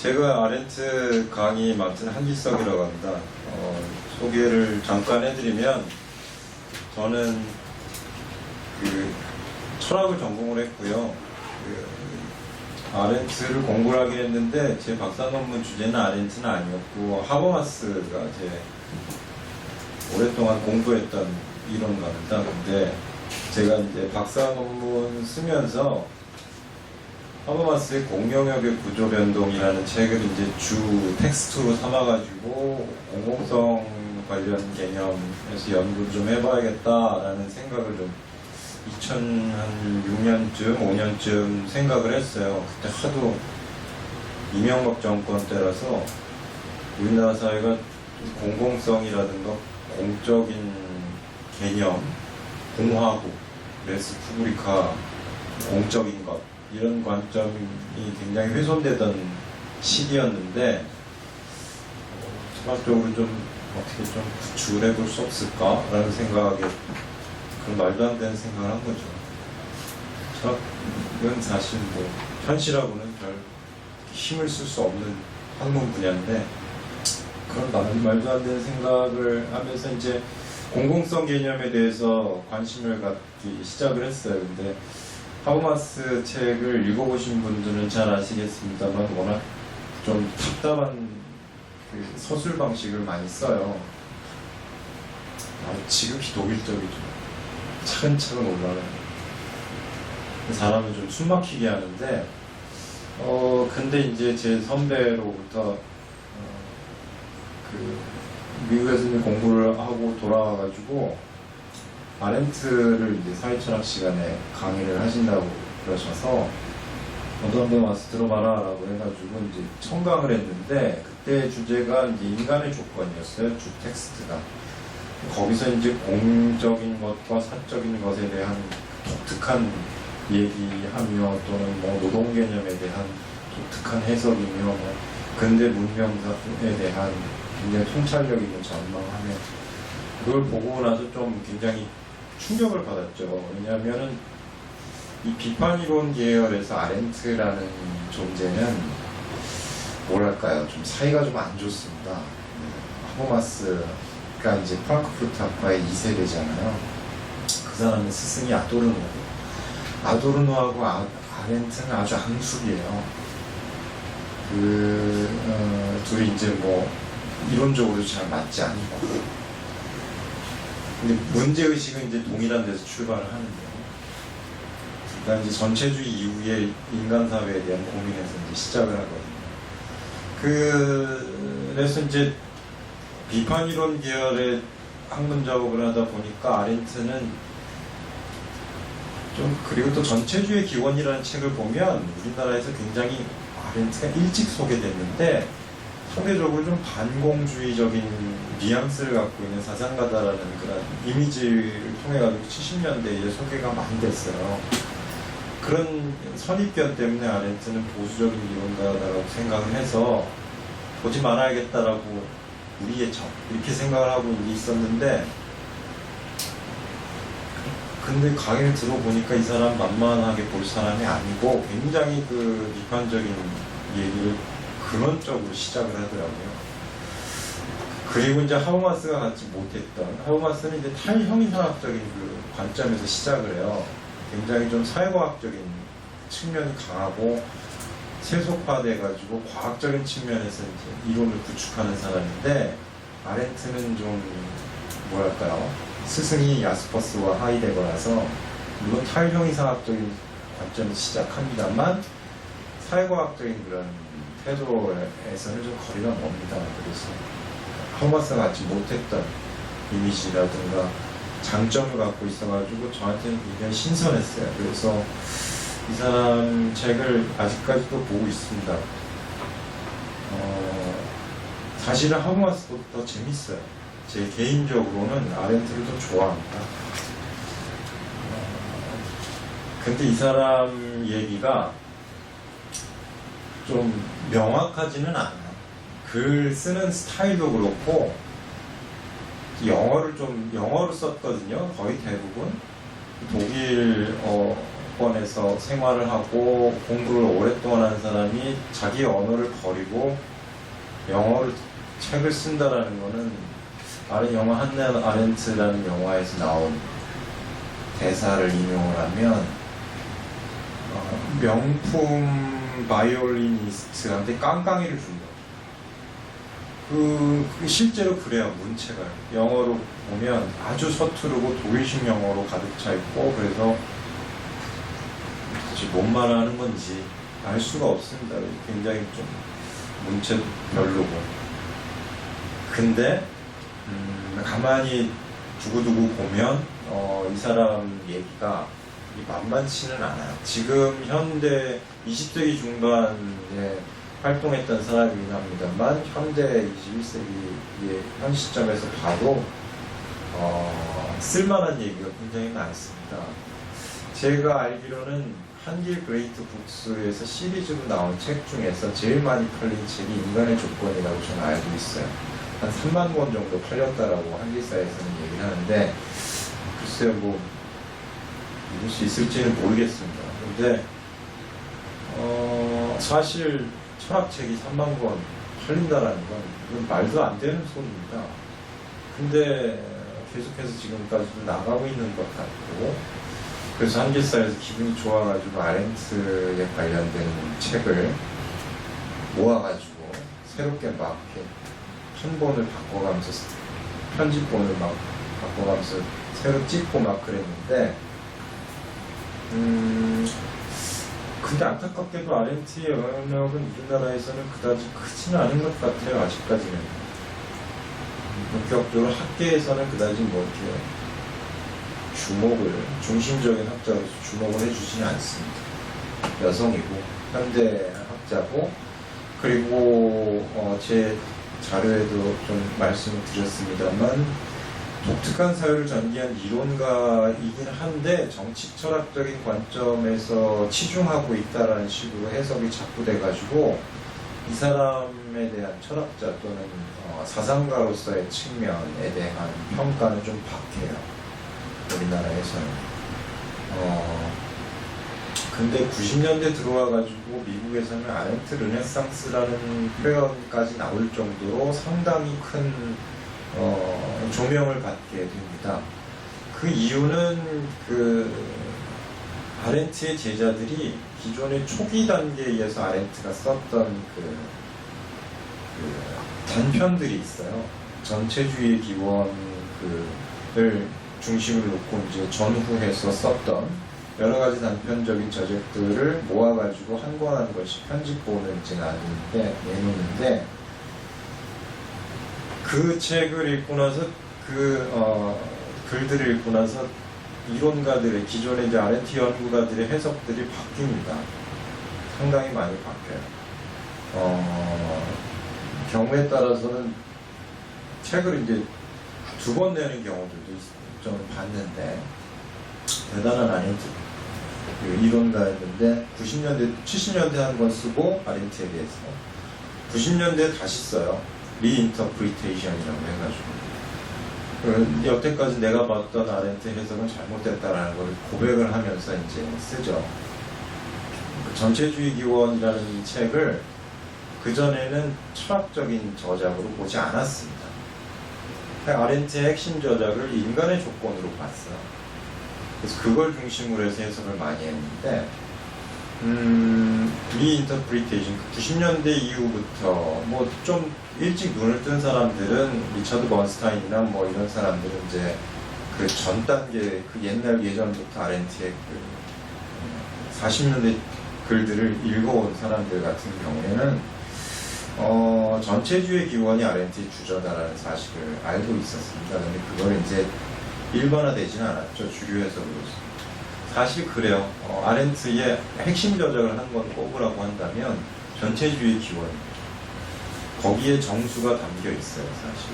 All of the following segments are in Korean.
제가 아렌트 강의 맡은 한기석이라고 합니다. 소개를 잠깐 해드리면, 저는 그 철학을 전공을 했고요. 아렌트를 공부를 하긴 했는데 제 박사 논문 주제는 아렌트는 아니었고 하버마스가 제 오랫동안 공부했던 이론가입니다. 근데 제가 이제 박사 논문 쓰면서 하버마스의 공영역의 구조 변동이라는 책을 이제 주 텍스트로 삼아가지고 공공성 관련 개념에서 연구를 좀 해봐야겠다라는 생각을 좀 2006년쯤, 5년쯤 생각을 했어요. 그때 하도 이명박 정권 때라서 우리나라 사회가 공공성이라든가 공적인 개념, 공화국, 레스푸브리카, 공적인 것 이런 관점이 굉장히 훼손되던 시기였는데 철학적으로 좀 어떻게 좀 구축을 해볼 수 없을까라는 생각에 그런 말도 안 되는 생각을 한 거죠. 철학은 사실 뭐 현실하고는 별 힘을 쓸 수 없는 학문 분야인데 그런 말도 안 되는 생각을 하면서 이제 공공성 개념에 대해서 관심을 갖기 시작을 했어요. 근데 하버마스 책을 읽어보신 분들은 잘 아시겠습니다만 워낙 좀 답답한 그 서술 방식을 많이 써요. 지극히 독일적이죠. 차근차근 올라가요. 사람을 좀 숨막히게 하는데 근데 이제 제 선배로부터 그 미국에서 이제 공부를 하고 돌아와가지고 아렌트를 이제 사회철학 시간에 강의를 하신다고 그러셔서 너도 한번 와서 들어봐라 라고 해가지고 이제 청강을 했는데 그때 주제가 이제 인간의 조건이었어요. 주 텍스트가. 거기서 이제 공적인 것과 사적인 것에 대한 독특한 얘기하며 또는 뭐 노동 개념에 대한 독특한 해석이며 뭐 근대 문명사에 대한 굉장히 통찰력 있는 전망하며 그걸 보고 나서 좀 굉장히 충격을 받았죠. 왜냐하면은 이 비판이론 계열에서 아렌트라는 존재는 뭐랄까요, 좀 사이가 좀 안 좋습니다. 하버마스가 이제 프랑크푸르트 학파의 2세대잖아요. 그 사람의 스승이 아도르노고 아도르노하고 아렌트는 아주 앙숙이에요. 둘이 이제 뭐 이론적으로 잘 맞지 않고 근데 문제의식은 이제 동일한 데서 출발을 하는데요. 그러니까 이제 전체주의 이후에 인간사회에 대한 고민에서 이제 시작을 하거든요. 그래서 이제 비판이론 계열의 학문 작업을 하다 보니까 아렌트는 좀 그리고 또 전체주의 기원이라는 책을 보면 우리나라에서 굉장히 아렌트가 일찍 소개됐는데 상대적으로 좀 반공주의적인 뉘앙스를 갖고 있는 사상가다라는 그런 이미지를 통해 가지고 70년대에 소개가 많이 됐어요. 그런 선입견 때문에 아렌트는 보수적인 이론가다라고 생각을 해서 보지 말아야겠다라고 우리의 적 이렇게 생각을 하고 있었는데 근데 강의를 들어보니까 이 사람 만만하게 볼 사람이 아니고 굉장히 그 비판적인 얘기를 근원적으로 시작을 하더라고요. 그리고 이제 하버마스가 갖지 못했던 하버마스는 이제 탈형이상학적인 그 관점에서 시작을 해요. 굉장히 좀 사회과학적인 측면이 강하고 세속화돼가지고 과학적인 측면에서 이제 이론을 구축하는 사람인데 아렌트는 좀 뭐랄까요? 스승이 야스퍼스와 하이데거라서 물론 탈형이상학적인 관점에서 시작합니다만 사회과학적인 그런 태도에서는 좀 거리가 멉니다. 그래서 하버마스가 갖지 못했던 이미지라든가 장점을 갖고 있어가지고 저한테는 굉장히 신선했어요. 그래서 이 사람 책을 아직까지도 보고 있습니다. 사실은 하버마스보다 더 재밌어요. 제 개인적으로는 아렌트를 더 좋아합니다. 근데 이 사람 얘기가 좀 명확하지는 않아요. 글 쓰는 스타일도 그렇고 영어로 썼거든요. 거의 대부분 독일 조건에서 생활을 하고 공부를 오랫동안 한 사람이 자기 언어를 버리고 영어를 책을 쓴다라는 거는 영화 한나 아렌트라는 영화에서 나온 대사를 인용을 하면 명품 바이올리니스트한테 깡깡이를 준다. 그게 실제로 그래요. 문체가 영어로 보면 아주 서투르고 독일식 영어로 가득 차 있고, 그래서 도대체 뭔 말하는 건지 알 수가 없습니다. 굉장히 좀 문체도 별로고. 근데 가만히 두고두고 보면 이 사람 얘기가 만만치는 않아요. 지금 현대 20세기 중반에 활동했던 사람이긴 합니다만, 현대 21세기의 현 시점에서 봐도 쓸만한 얘기가 굉장히 많습니다. 제가 알기로는 한길 그레이트 북스에서 시리즈로 나온 책 중에서 제일 많이 팔린 책이 인간의 조건이라고 저는 알고 있어요. 한 3만 권 정도 팔렸다라고 한길사에서는 얘기를 하는데, 글쎄요, 뭐 믿을 수 있을지는 모르겠습니다. 근데 사실 철학책이 3만 권 팔린다라는 건 이건 말도 안 되는 소리입니다. 근데 계속해서 지금까지도 나가고 있는 것 같고, 그래서 한길사에서 기분이 좋아가지고 아렌트에 관련된 책을 모아가지고 새롭게 막 이렇게 편본을 바꿔가면서, 편집본을 막 바꿔가면서 새로 찍고 막 그랬는데, 근데 안타깝게도 아렌트의 영향력은 우리나라에서는 그다지 크지는 않은 것 같아요. 아직까지는. 본격적으로 학계에서는 그다지 뭐 이렇게 중심적인 학자로서 주목을 해주지는 않습니다. 여성이고 현대 학자고, 그리고 제 자료에도 좀 말씀을 드렸습니다만, 독특한 사유를 전개한 이론가이긴 한데 정치 철학적인 관점에서 치중하고 있다라는 식으로 해석이 자꾸 돼가지고 이 사람에 대한 철학자 또는 사상가로서의 측면에 대한 평가는 좀 박해요. 우리나라에서는. 근데 90년대 들어와가지고 미국에서는 아렌트 르네상스라는 표현까지 나올 정도로 상당히 큰 조명을 받게 됩니다. 그 이유는 아렌트의 제자들이 기존의 초기 단계에서 아렌트가 썼던 단편들이 있어요. 전체주의 기원을 중심으로 놓고 이제 전후해서 썼던 여러 가지 단편적인 저작들을 모아가지고 한 권 한 권씩 편집본을 이제 내놓는데, 그 책을 읽고 나서 글들을 읽고 나서 이론가들의, 기존의 이제 아렌트 연구가들의 해석들이 바뀝니다. 상당히 많이 바뀌어요. 경우에 따라서는 책을 이제 2번 내는 경우들도 좀 봤는데, 대단한 아렌트 이론가였는데 90년대, 70년대 한 권 쓰고 아렌트에 대해서 90년대에 다시 써요. 리인터프리테이션이라고 해가지고 여태까지 내가 봤던 아렌트 해석은 잘못됐다라는 걸 고백을 하면서 이제 쓰죠. 전체주의 기원이라는 이 책을 그전에는 철학적인 저작으로 보지 않았습니다. 아렌트의 핵심 저작을 인간의 조건으로 봤어요. 그래서 그걸 중심으로 해서 해석을 많이 했는데, 리인터프리테이션, 90년대 이후부터 뭐 좀 일찍 눈을 뜬 사람들은 리처드 번스타인이나 뭐 이런 사람들은 이제 그 전 단계, 그 옛날 예전부터 아렌트의 40년대 글들을 읽어온 사람들 같은 경우에는 전체주의 기원이 아렌트의 주저다라는 사실을 알고 있었습니다. 근데 그걸 이제 일반화되지는 않았죠. 주류 해석으로서. 사실 그래요. 아렌트의 핵심 저작을 한 권 꼽으라고 한다면 전체주의 기원, 거기에 정수가 담겨 있어요, 사실.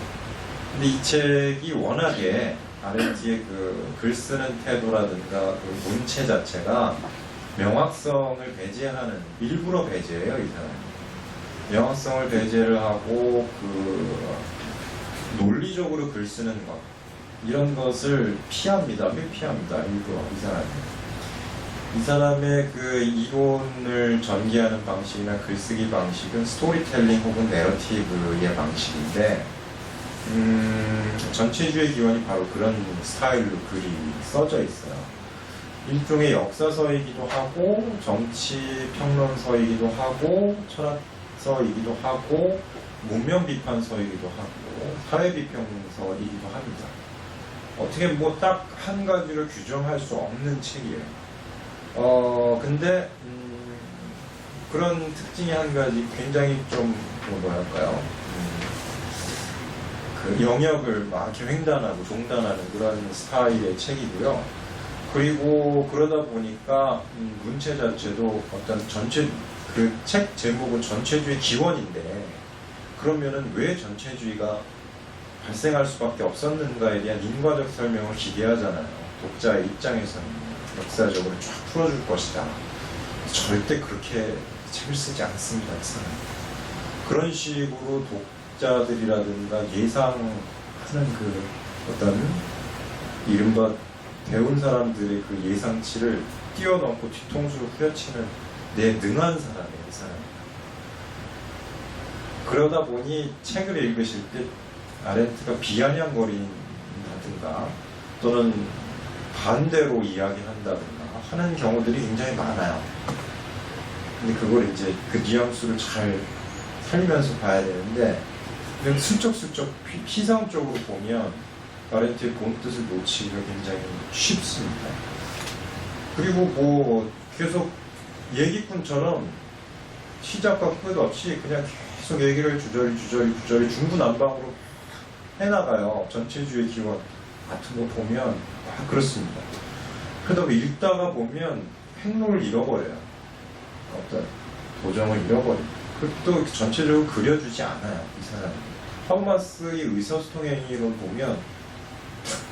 근데 이 책이 워낙에 아렌트의 글 쓰는 태도라든가 그 문체 자체가 명확성을 배제하는, 일부러 배제해요, 이 사람이. 명확성을 배제를 하고 논리적으로 글 쓰는 것, 이런 것을 피합니다. 회피합니다. 일부러 이 사람이. 이 사람의 그 이론을 전개하는 방식이나 글쓰기 방식은 스토리텔링 혹은 내러티브의 방식인데, 전체주의 기원이 바로 그런 스타일로 글이 써져 있어요. 일종의 역사서이기도 하고, 정치평론서이기도 하고, 철학서이기도 하고, 문명비판서이기도 하고, 사회비평서이기도 합니다. 어떻게 뭐 딱 한 가지를 규정할 수 없는 책이에요. 근데 그런 특징이 한 가지 굉장히 좀 뭐랄까요? 그 영역을 막 이렇게 횡단하고 종단하는 그런 스타일의 책이고요. 그리고 그러다 보니까 문체 자체도 어떤 전체 그 책 제목은 전체주의 기원인데, 그러면은 왜 전체주의가 발생할 수밖에 없었는가에 대한 인과적 설명을 기대하잖아요. 독자의 입장에서는 역사적으로 쫙 풀어줄 것이다. 절대 그렇게 책을 쓰지 않습니다. 그 사람. 그런 식으로 독자들이라든가 예상하는 그 어떤 이른바 배운 사람들의 그 예상치를 뛰어넘고 뒤통수를 후려치는 내 능한 사람이에요. 이 사람. 그러다 보니 책을 읽으실 때 아렌트가 비아냥거린다든가 또는 반대로 이야기한다든가 하는 경우들이 굉장히 많아요. 근데 그걸 이제 그 뉘앙스를 잘 살리면서 봐야 되는데, 그냥 슬쩍슬쩍 피상적으로 보면 아렌트의 본뜻을 놓치기가 굉장히 쉽습니다. 그리고 뭐 계속 얘기꾼처럼 시작과 끝 없이 그냥 계속 얘기를 주저리 중구난방으로 해나가요. 전체주의 기원 같은 거 보면 다 그렇습니다. 그러다 읽다가 보면 행로를 잃어버려요. 어떤 도정을 잃어버려요. 또 전체적으로 그려주지 않아요. 이 사람이. 하버마스의 의사소통행위론 보면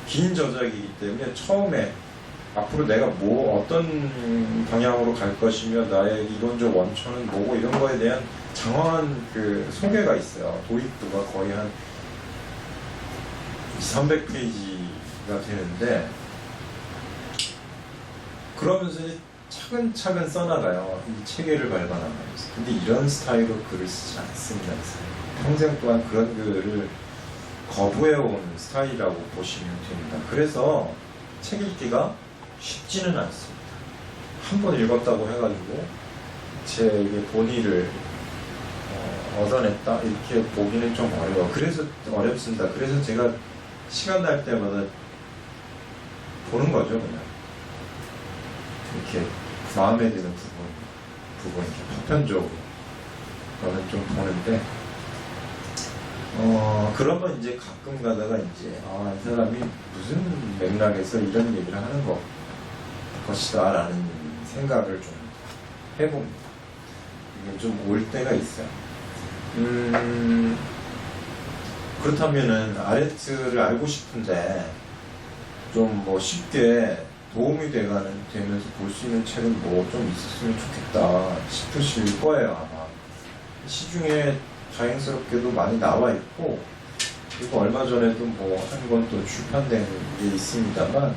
긴 저작이기 때문에 처음에 앞으로 내가 뭐 어떤 방향으로 갈 것이며 나의 이론적 원천은 뭐고 이런 거에 대한 장황한 그 소개가 있어요. 도입부가 거의 한 300페이지가 되는데, 그러면서 이제 차근차근 써나가요. 이 체계를 밟아나가면서. 근데 이런 스타일로 글을 쓰지 않습니다. 평생 동안 그런 글을 거부해온 스타일이라고 보시면 됩니다. 그래서 책 읽기가 쉽지는 않습니다. 한 번 읽었다고 해가지고 제 본의를 얻어냈다 이렇게 보기는 좀 어려워. 그래서 어렵습니다. 그래서 제가 시간 날 때마다 보는 거죠. 그냥 이렇게 마음에 드는 부분 이렇게 파편적으로 저는 좀 보는데, 그러면 이제 가끔 가다가 이제 이 사람이 무슨 맥락에서 이런 얘기를 하는 것이다 라는 생각을 좀 해봅니다. 이게 좀 올 때가 있어요. 그렇다면은 아렌트를 알고 싶은데 좀 뭐 쉽게 도움이 되면서 볼 수 있는 책은 뭐 좀 있었으면 좋겠다 싶으실 거예요. 아마 시중에 다행스럽게도 많이 나와 있고, 그리고 얼마 전에도 뭐 한 권 또 출판된 게 있습니다만,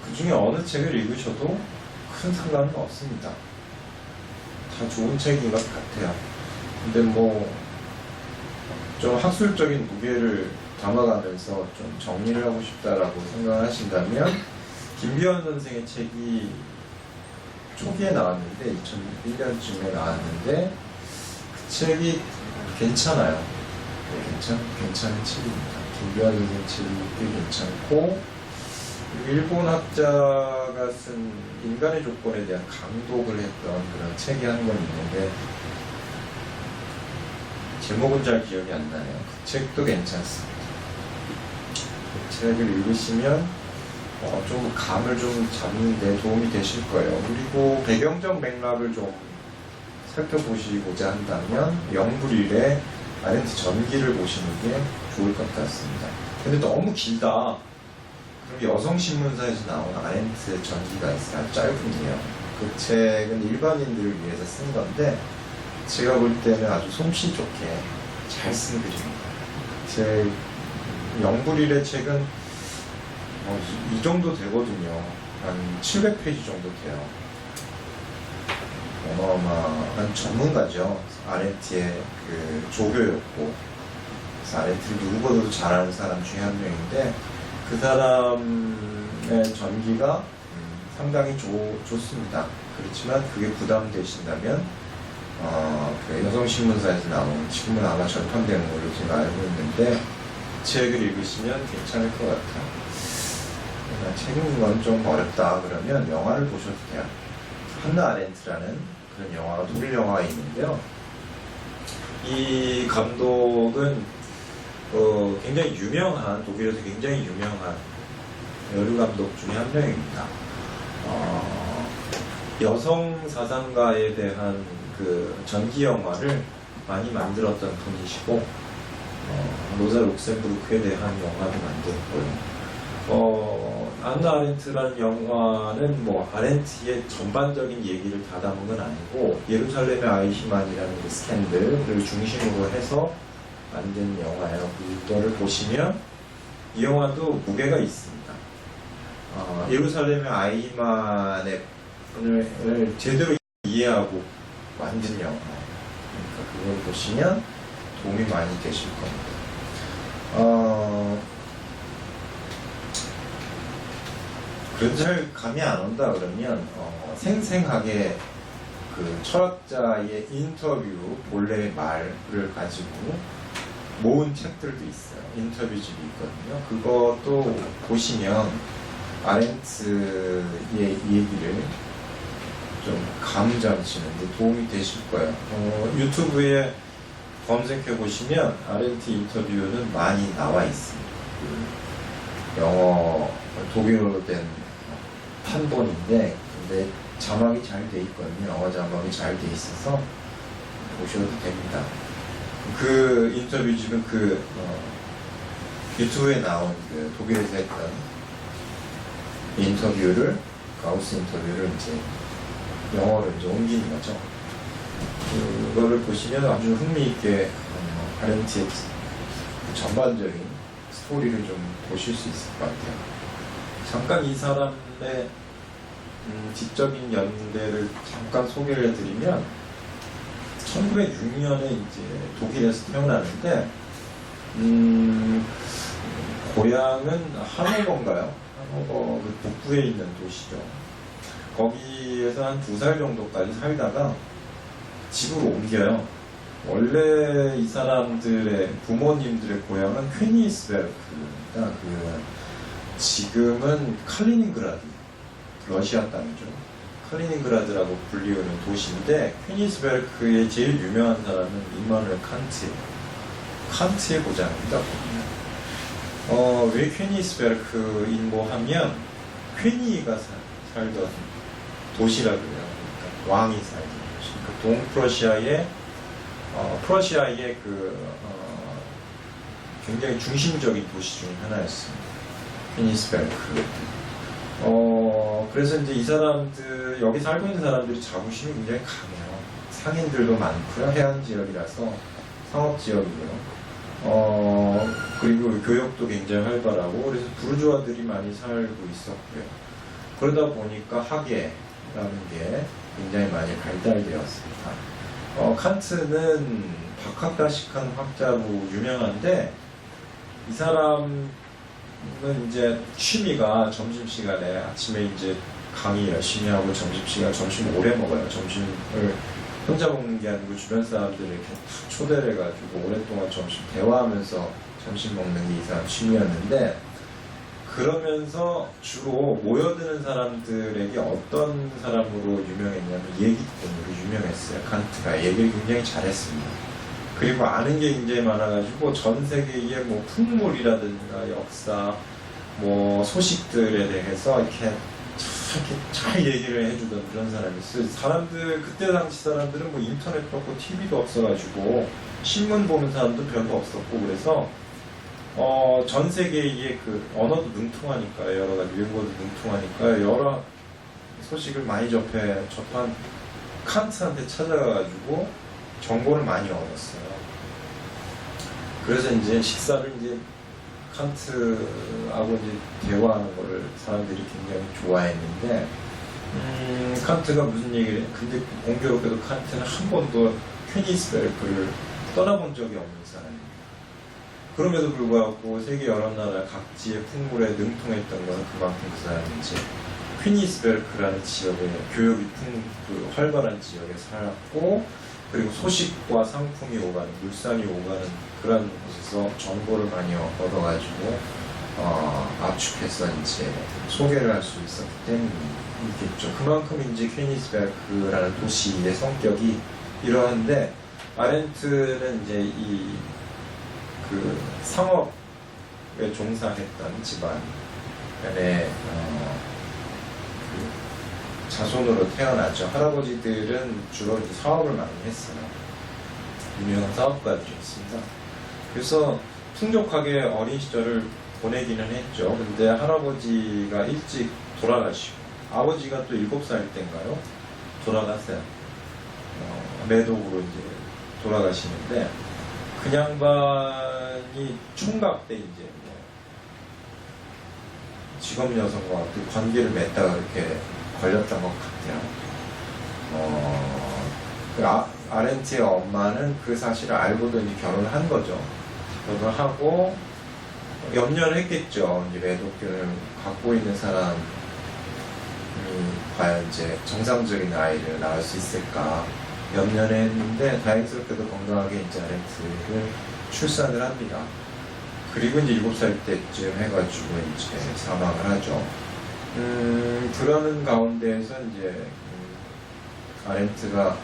그 중에 어느 책을 읽으셔도 큰 상관은 없습니다. 다 좋은 책인 것 같아요. 근데 뭐 좀 학술적인 무게를 담아가면서 좀 정리를 하고 싶다라고 생각하신다면, 김비환 선생의 책이 초기에 나왔는데 2001년쯤에 나왔는데 그 책이 괜찮아요. 괜찮은 책입니다. 김비환 선생 책이 꽤 괜찮고, 일본 학자가 쓴 인간의 조건에 대한 강독을 했던 그런 책이 한 권 있는데 제목은 잘 기억이 안 나요. 그 책도 괜찮습니다. 그 책을 읽으시면 좀 감을 좀 잡는 데 도움이 되실 거예요. 그리고 배경적 맥락을 좀 살펴보시고자 한다면 영불일의 아렌트 전기를 보시는 게 좋을 것 같습니다. 근데 너무 길다. 그럼 여성신문사에서 나온 아렌트 전기가 있어요. 짧은데요. 그 책은 일반인들을 위해서 쓴 건데 제가 볼 때는 아주 솜씨 좋게 잘 쓴 글입니다. 제 영불일의 책은 이 정도 되거든요. 한 700페이지 정도 돼요. 어마어마한 전문가죠. 아렌트의 그 조교였고, 그래서 아렌트를 누구보다도 잘 아는 사람 중에 한 명인데, 그 사람의 전기가 상당히 좋습니다. 그렇지만 그게 부담되신다면 그 여성신문사에서 나온, 지금은 아마 절판된 걸로 제가 알고 있는데, 책을 읽으시면 괜찮을 것 같아요. 책 읽는 건 좀 어렵다 그러면 영화를 보셔도 돼요. 한나 아렌트라는 그런 영화가, 독일 영화가 있는데요. 이 감독은 굉장히 유명한, 독일에서 굉장히 유명한 여류 감독 중에 한 명입니다. 여성 사상가에 대한 그 전기 영화를 많이 만들었던 분이시고, 로자 룩셈부르크에 대한 영화도 만들었고요. 안나 아렌트라는 영화는 뭐 아렌트의 전반적인 얘기를 다 담은 건 아니고, 예루살렘의 아이히만이라는 그 스캔들을 중심으로 해서 만든 영화예요. 그거를 보시면 이 영화도 무게가 있습니다. 예루살렘의 아이히만을 제대로 이해하고 만든 영화. 그러니까 그걸 보시면 도움이 많이 되실 겁니다. 그래도 잘 감이 안 온다 그러면 생생하게 그 철학자의 인터뷰 본래의 말을 가지고 모은 책들도 있어요. 인터뷰집이 있거든요. 그것도 보시면 아렌트의 얘기를 좀 감 잡으시는데 도움이 되실 거예요. 유튜브에 검색해 보시면 아렌트 인터뷰는 많이 나와 있습니다. 영어, 독일어로 된 판본인데, 근데 자막이 잘 돼 있거든요. 영어 자막이 잘 돼 있어서 보셔도 됩니다. 그 인터뷰집은 유튜브에 나온 그 독일에서 했던 인터뷰를, 가우스 인터뷰를 이제 영어로 이제 옮기는 거죠. 그거를 보시면 아주 흥미있게 아렌트의 전반적인 스토리를 좀 보실 수 있을 것 같아요. 잠깐 이 사람의 지적인 연대를 잠깐 소개를 해드리면, 1906년에 이제 독일에서 태어났는데, 고향은 하노버인가요? 하노버 그 북부에 있는 도시죠. 거기에서 한 2살 정도까지 살다가 집으로 옮겨요. 원래 이 사람들의 부모님들의 고향은 퀘니스베르크입니다. 지금은 칼리닝그라드, 러시아 땅이죠. 칼리닝그라드라고 불리우는 도시인데, 퀘니스베르크의 제일 유명한 사람은 임마누엘 칸트의 고장입니다. 왜 퀘니스베르크인고 하면, 퀘니가 살던 도시라고 해요. 그러니까 왕이 살던 도시. 그러니까 프러시아의 굉장히 중심적인 도시 중 하나였습니다. 퀘니스베르크. 그래서 이제 이 사람들, 여기 살고 있는 사람들이 자부심이 굉장히 강해요. 상인들도 많고요. 해안 지역이라서 상업 지역이고요. 그리고 교역도 굉장히 활발하고, 그래서 부르주아들이 많이 살고 있었고요. 그러다 보니까 학예라는 게 굉장히 많이 발달되었습니다. 칸트는 박학다식한 학자로 유명한데, 이 사람은 이제 취미가 점심시간에, 아침에 이제 강의 열심히 하고 점심 오래 먹어요. 점심을 혼자 먹는 게 아니고 주변 사람들에게 초대를 해가지고 오랫동안 점심 대화하면서 점심 먹는 게 이 사람 취미였는데, 그러면서 주로 모여드는 사람들에게 어떤 사람으로 유명했냐면 얘기꾼으로 유명했어요. 칸트가 얘기를 굉장히 잘했습니다. 그리고 아는 게 굉장히 많아가지고 전 세계의 뭐 풍물이라든가 역사, 뭐 소식들에 대해서 이렇게 잘 얘기를 해주던 그런 사람이었어요. 그때 당시 사람들은 뭐 인터넷도 없고 TV도 없어가지고 신문 보는 사람도 별로 없었고, 그래서 전 세계의 그 언어도 능통하니까, 여러 가지 외국어도 능통하니까 여러 소식을 많이 접한 칸트한테 찾아가가지고 정보를 많이 얻었어요. 그래서 이제 식사를 이제 칸트하고 이제 대화하는 거를 사람들이 굉장히 좋아했는데, 칸트가 무슨 얘기를 해? 근데 공교롭게도 칸트는 한 번도 퀘니스베르크를 떠나본 적이 없는 사람입니다. 그럼에도 불구하고 세계 여러 나라 각지의 풍물에 능통했던 것은 그만큼 그 사람이 이제 퀴니스베르크라는 지역에 교역이 활발한 지역에 살았고, 그리고 소식과 상품이 오가는, 물산이 오가는 그런 곳에서 정보를 많이 얻어가지고 압축해서 이제 소개를 할 수 있었기 때문이겠죠. 그만큼 이제 퀴니스베르크라는 도시의 성격이 이러한데, 아렌트는 이제 이 그 상업에 종사했던 집안의 그 자손으로 태어났죠. 할아버지들은 주로 이제 사업을 많이 했어요. 유명한 사업가들이었습니다. 그래서 풍족하게 어린 시절을 보내기는 했죠. 근데 할아버지가 일찍 돌아가시고, 아버지가 또 7살 때인가요? 돌아갔어요. 매독으로 이제 돌아가시는데, 그 양반이 총각 때 이제 직업 여성과 어떤 관계를 맺다가 이렇게 걸렸던 것 같아요. 아렌트의 엄마는 그 사실을 알고도 이제 결혼을 한 거죠. 결혼을 하고 염려를 했겠죠. 이제 매독균을 갖고 있는 사람이 과연 이제 정상적인 아이를 낳을 수 있을까 염려를 했는데, 다행스럽게도 건강하게 이제 아렌트를 출산을 합니다. 그리고 이제 7살 때쯤 해가지고 이제 사망을 하죠. 그러는 가운데에서 이제 아렌트가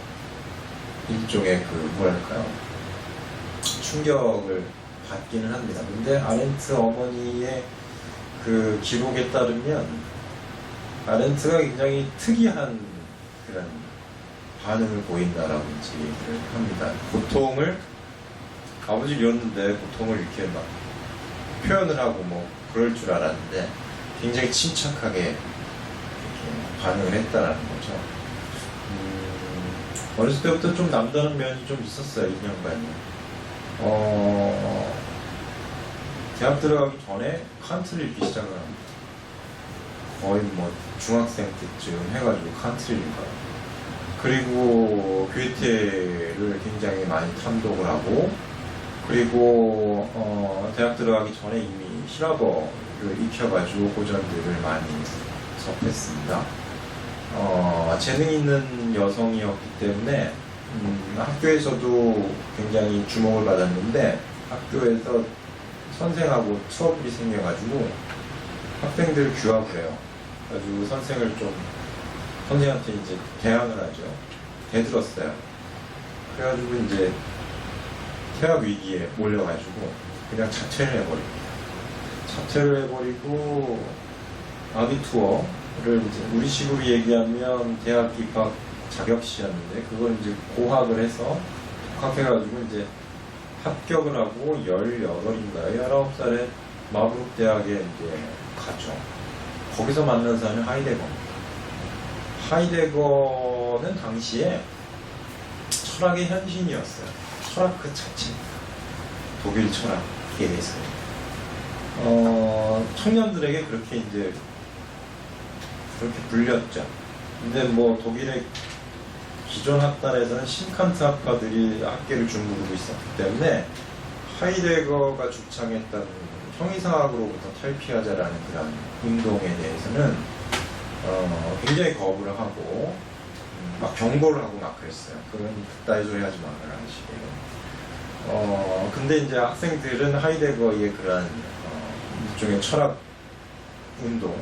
일종의 뭐랄까요, 충격을 받기는 합니다. 근데 아렌트 어머니의 그 기록에 따르면 아렌트가 굉장히 특이한 그런 반응을 보인다라고 이제 얘기를 합니다. 고통을, 아버지를 잃었는데 고통을 이렇게 막 표현을 하고 뭐 그럴 줄 알았는데 굉장히 침착하게 이렇게 반응을 했다라는 거죠. 어렸을 때부터 좀 남다른 면이 좀 있었어요, 이 양반이. 대학 들어가기 전에 칸트를 읽기 시작을 합니다. 거의 뭐 중학생 때쯤 해가지고 칸트를 읽어요. 그리고 괴테를 굉장히 많이 탐독을 하고, 그리고 대학 들어가기 전에 이미 히라버를 익혀가지고 고전들을 많이 접했습니다. 재능 있는 여성이었기 때문에 학교에서도 굉장히 주목을 받았는데, 학교에서 선생하고 트러블이 생겨가지고 학생들을 규합을 해요. 그래가지고 선생한테 이제 대항을 하죠. 대들었어요. 그래가지고 이제 퇴학 위기에 몰려가지고 그냥 자퇴를 해버립니다. 자퇴를 해버리고 아비투어를 이제 우리식으로 얘기하면 대학 입학 자격시였는데, 그걸 이제 고학을 해서 독학해가지고 이제 합격을 하고 18인가요? 19살에 마브룩 대학에 이제 가죠. 거기서 만난 사람이 하이데거입니다. 하이데거는 당시에 철학의 현신이었어요. 철학 그 자체입니다. 독일 철학계에서. 청년들에게 그렇게 불렸죠. 근데 뭐 독일의 기존 학단에서는 신칸트 학파들이 학계를 주무르고 있었기 때문에 하이데거가 주창했던 형이상학으로부터 탈피하자라는 그런 운동에 대해서는 굉장히 거부를 하고 막 경고를 하고 막 그랬어요. 그런 그따위 소리 하지 말아라 하시고요. 근데 이제 학생들은 하이데거의 그런 일종의 철학 운동,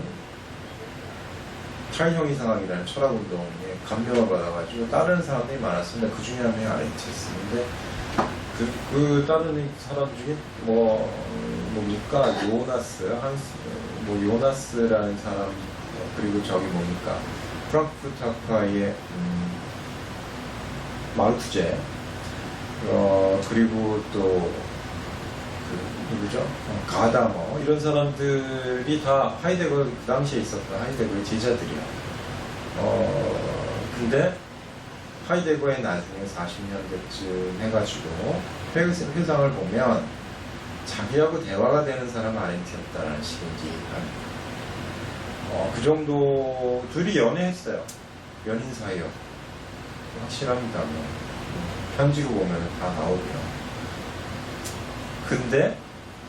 탈형이상학이라는 철학 운동에 감명을 받아가지고 따르는 사람들이 많았습니다. 그 중에 한 명이 아렌트였는데, 그 따르는 사람 중에 뭡니까 요나스라는 사람, 그리고 저기 뭡니까 프랑크푸르트 학파의 마르투제, 그리고 또 누구죠? 가다머, 이런 사람들이 다 하이데거, 그 당시에 있었던 하이데거의 제자들이야. 근데 하이데거의 나중에 40년대쯤 해가지고 회상을 보면 자기하고 대화가 되는 사람은 아렌트였다라는 식의 얘기를 합니다. 그 정도 둘이 연애했어요. 연인 사이요. 확실합니다. 뭐. 편지로 보면 다 나오고요. 근데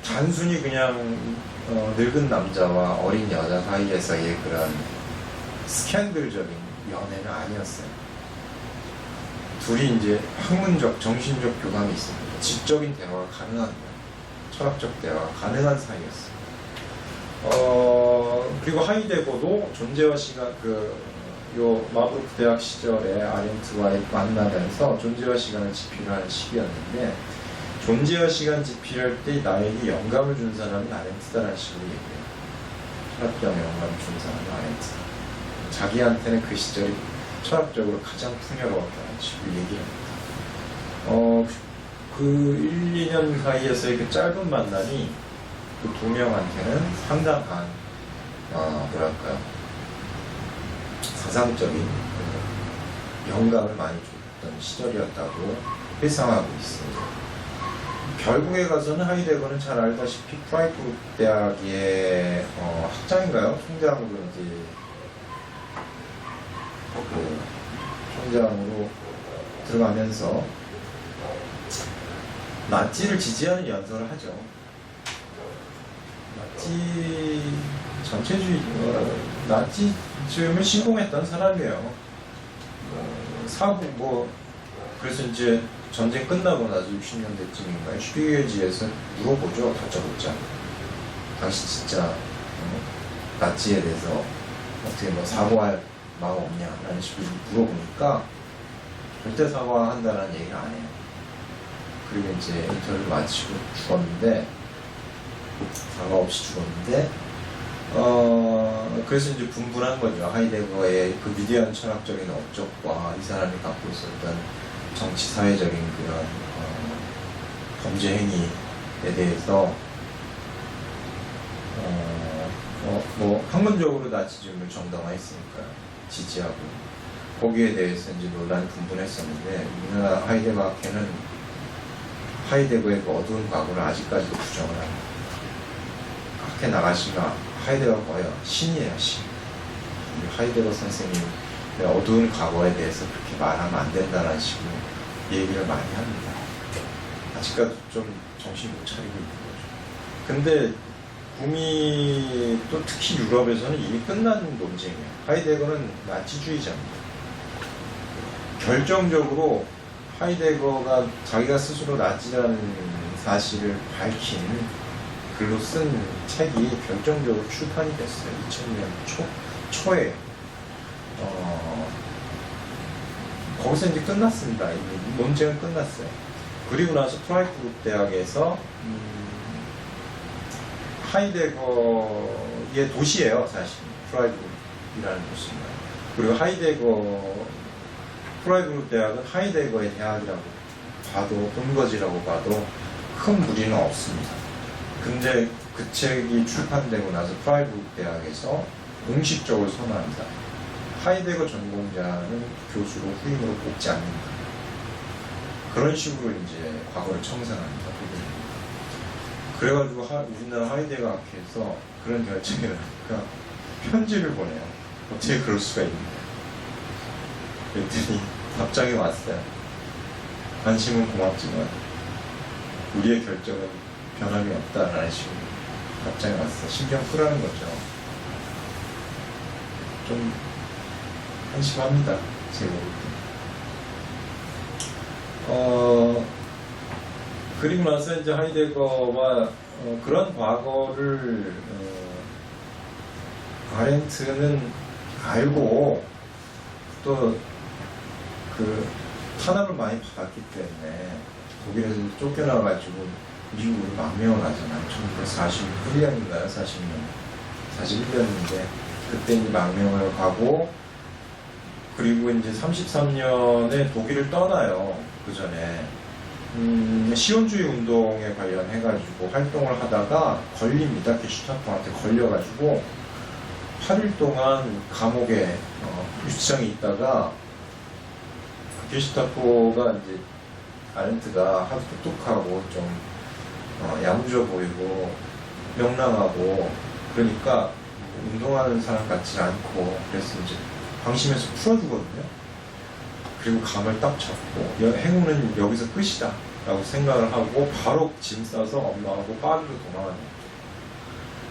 단순히 그냥 늙은 남자와 어린 여자 사이에서의 그런 스캔들적인 연애는 아니었어요. 둘이 이제 학문적, 정신적 교감이 있습니다. 지적인 대화가 가능한 거예요. 철학적 대화가 가능한 사이였어요. 그리고 하이데거도 존재와 시간, 요 마브르크 대학 시절에 아렌트와의 만나면서 존재와 시간을 지필하는 시기였는데, 존재와 시간 지필할 때 나에게 영감을 준 사람은 아렌트다라는 식으로 얘기해요. 철학적 영감을 준 사람은 아렌트다. 자기한테는 그 시절이 철학적으로 가장 풍요로웠다는 식으로 얘기합니다. 그 1, 2년 사이에서의 그 짧은 만남이 그 두 명한테는 상당한 뭐랄까요, 사상적인 영감을 많이 줬던 시절이었다고 회상하고 있습니다. 결국에 가서는 하이데거는 잘 알다시피 프라이프루트 대학의 학장인가요? 총장으로 이제 총장으로 들어가면서 나치를 지지하는 연설을 하죠. 나치 전체주의, 나치즘을 신봉했던 사람이에요. 그래서 이제 전쟁 끝나고 나서 60년대쯤인가요? 슈피겔지에서 물어보죠. 다짜고짜. 당신 진짜 나치에 대해서 어떻게 뭐 사과할 마음 없냐? 라는 식으로 물어보니까 절대 사과한다는 얘기를 안 해요. 그리고 이제 인터뷰를 마치고 죽었는데, 사과 없이 죽었는데, 그래서 이제 분분한 거죠. 하이데거의 그 위대한 철학적인 업적과 이 사람이 갖고 있었던 정치 사회적인 그런 범죄 행위에 대해서 뭐 학문적으로 나치즘을 정당화했으니까 지지하고, 거기에 대해서 이제 논란이 분분했었는데, 우리나라 하이데거 학회는 하이데거의 그 어두운 과거를 아직까지도 부정을 합니다. 학회 나가시면 하이데거가 거의 신이에요, 신. 하이데거 선생님 어두운 과거에 대해서 그렇게 말하면 안 된다는 식으로 얘기를 많이 합니다. 아직까지 좀 정신 못 차리고 있는 거죠. 근데 북미, 또 특히 유럽에서는 이미 끝난 논쟁이에요. 하이데거는 나치주의자입니다. 결정적으로 하이데거가 자기가 스스로 나치라는 사실을 밝힌 글로 쓴 책이 결정적으로 출판이 됐어요. 2000년 초에. 거기서 이제 끝났습니다. 이미 논쟁은 끝났어요. 그리고 나서 프라이프루트 대학에서 하이데거의 도시예요, 사실. 프라이프루트라는 도시입니다. 그리고 프라이프루트 대학은 하이데거의 대학이라고 봐도, 본거지라고 봐도 큰 무리는 없습니다. 근데 그 책이 출판되고 나서 프라이프루트 대학에서 공식적으로 선언합니다. 하이데거 전공자는 교수로 후임으로 뽑지 않는다. 그런 식으로 이제 과거를 청산합니다. 그래가지고 우리나라 하이데거 학회에서 그런 결정이 나니까 편지를 보내요. 어떻게 그럴 수가 있냐. 그랬더니 답장이 왔어요. 관심은 고맙지만 우리의 결정은 변함이 없다라는 식으로 답장이 왔어요. 신경 끄라는 거죠. 좀 한심합니다. 제가 볼 때. 그리고 나서 이제 하이데거와 그런 과거를 아렌트는 알고, 또 그 탄압을 많이 받았기 때문에 독일에서 쫓겨나가지고 미국으로 망명을 하잖아요. 1941년인가요? 41년인데 그때 이제 망명을 가고, 그리고 이제 33년에 독일을 떠나요. 그 전에 시온주의 운동에 관련해가지고 활동을 하다가 걸립니다. 게슈타포한테 걸려가지고 8일 동안 감옥에 유치장에 있다가, 게슈타포가 이제 아렌트가 하도 똑똑하고 좀 야무져 보이고 명랑하고 그러니까 운동하는 사람 같지 않고 그래서 이제 방심해서 풀어주거든요. 그리고 감을 딱 잡고 행운은 여기서 끝이다 라고 생각을 하고 바로 짐 싸서 엄마하고 파리로 도망가는 거죠.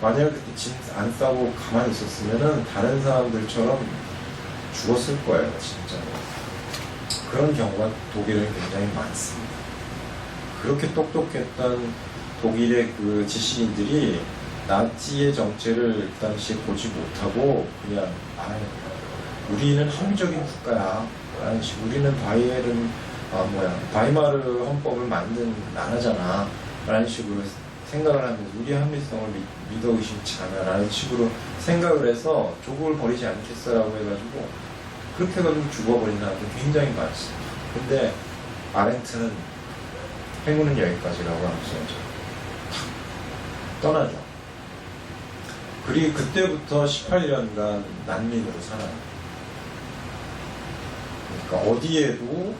만약에 그때 짐 안 싸고 가만히 있었으면은 다른 사람들처럼 죽었을 거예요, 진짜로. 그런 경우가 독일에 굉장히 많습니다. 그렇게 똑똑했던 독일의 그 지식인들이 나치의 정체를 그 당시에 보지 못하고 그냥 우리는 합리적인 국가야. 우리는 바이마르 헌법을 만든 나라잖아. 라는 식으로 생각을 하면서 우리 합리성을 믿어 의심치 않아. 라는 식으로 생각을 해서 조국을 버리지 않겠어라고 해가지고 그렇게 해가지고 죽어버린 사람들 굉장히 많습니다. 근데 아렌트는 행운은 여기까지라고 하면서 떠나죠. 그리고 그때부터 18년간 난민으로 살아요. 그러니까 어디에도